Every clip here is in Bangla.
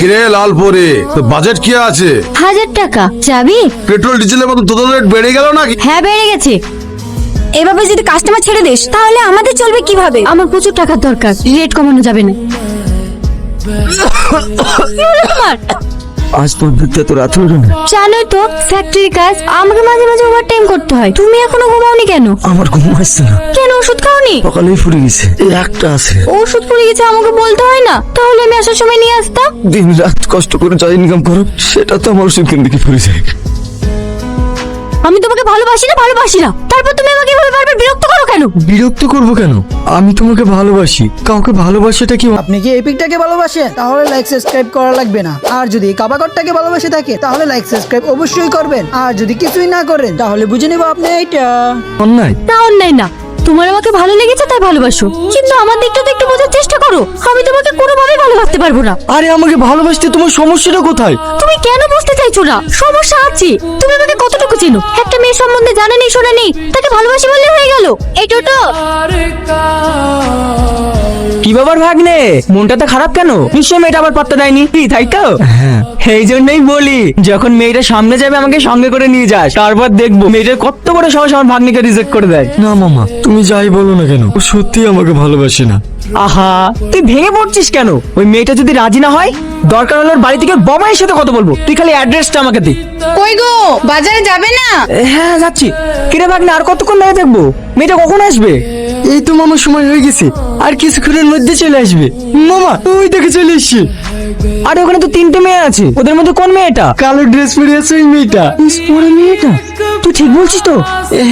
কিরে লালপুরি, তো বাজেট কি আছে? 1000 টাকা। যাবি? পেট্রোল ডিজেলের মতো তোদের রেট বেড়ে গেল নাকি? হ্যাঁ, বেড়ে গেছে। এভাবে যদি কাস্টমার ছেড়ে দিস তাহলে আমাদের চলবে কিভাবে? আমার প্রচুর টাকার দরকার, রেট কমানো যাবে না। আজ পর্যন্ত তো রাত হলো না। জানোই তো ফ্যাক্টরি কাজ, আমাকে মাঝে মাঝে ওভারটাইম করতে হয়। তুমি এখনো ঘুমাওনি কেন? আমার ঘুম আসছে না, কেন ওষুধ খাওনি? সকালেই ফুরে গেছে, এই একটা আছে। ওষুধ পড়ে গেছে, আমাকে বলতে হয় না? তাহলে আমি আসার সময় নিয়ে আসতাম। দিন রাত কষ্ট করে যা ইনকাম করো সেটা তো আমার ওষুধ কিনতে কি ফুরে যায়। আমি তোমাকে ভালোবাসি না, তারপর তুমি আমাকে এভাবে বারবার বিরক্ত করো কেন? বিরক্ত করবো কেন? আমি তোমাকে ভালোবাসি। কাউকে ভালোবাসাটা কি আপনি কি এপিকটাকে ভালোবাসেন? তাহলে লাইক সাবস্ক্রাইব করা লাগবে না। আর যদি কাবাগরটাকে ভালোবাসে থাকে তাহলে লাইক সাবস্ক্রাইব অবশ্যই করবেন। আর যদি কিছুই না করেন তাহলে বুঝে নেব আপনি এইটা অন্যায়? না, অন্যায় না। তোমার আমাকে ভালো লেগেছে তাই ভালোবাসো, কিন্তু আমার দিকটা তো একটু বোঝার চেষ্টা করো। আমি তোমাকে কোনোভাবেই ভালোবাসতে পারবো না। আরে আমাকে ভালোবাসতে তোমার সমস্যাটা কোথায়? তুমি কেন বুঝতে চাইছো না? সমস্যা আছে। তুমি আমাকে কতটুকু চেনো? একটা মেয়ে সম্বন্ধে জানা নেই, শোনা নেই, তাকে ভালোবাসি বললে হয়ে গেল। এই টোটো, কি ব্যাপার ভাগ্নে, মনটা তো খারাপ কেন? নিশ্চয় মেয়েটা আবার পাত্তা দেয়নি, তাই তো? হ্যাঁ, এই জন্যই বলি, যখন মেয়েটা সামনে যাবে আমাকে সঙ্গে করে নিয়ে যাস, তারপর দেখবো মেয়েটার কত বড় সাহস আমার ভাগ্নিকে রিজেক্ট করে দেয়। না মামা, তুমি যাই বলো না কেন, ও সত্যি আমাকে ভালোবাসে না। আহা, তুই ভেঙে পড়ছিস কেন? ওই মেয়েটা যদি রাজি না হয়, দরকার হলে ওর বাড়ি থেকে বাবাইয়ের সাথে কথা বলবো। তুই খালি অ্যাড্রেসটা আমাকে দে। কই গো, বাজারে যাবে না? হ্যাঁ যাচ্ছি। কিরে ভাগ্নে, আর কতক্ষণ ধরে দেখবো? মেয়েটা কখন আসবে? এই তো মামা, সময় হয়ে গেছে, আর কিছুক্ষণের মধ্যে চলে আসবে। মামা ওই দেখে চলে এসছে। আরে ওখানে তো 3টে মেয়ে আছে, ওদের মধ্যে কোন মেয়েটা? কালো ড্রেস পরে আছে ওই মেয়েটা। পরে মেয়েটা? তুই ঠিক বলছিস তো?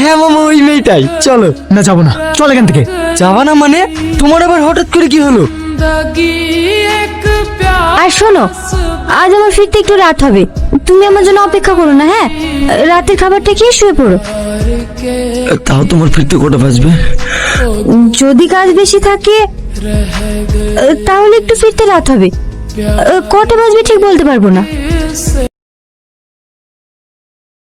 হ্যাঁ মামা, ওই মেয়েটাই। চলো। না যাবো না, চল এখান থেকে। যাবা না মানে? তোমার আবার হঠাৎ করে কি হলো? আর শোনো, আজ আমার ফিরতে একটু রাত হবে। তুমি আমার জন্য অপেক্ষা করো না, হ্যাঁ? রাতের খাবারটা খেয়ে শুয়ে পড়ো। তাও তোমার ফিরতে কটা বাজবে? যদি কাজ বেশি থাকে তাহলে একটু ফিরতে রাত হবে। কটা বাজবে ঠিক বলতে পারবো না।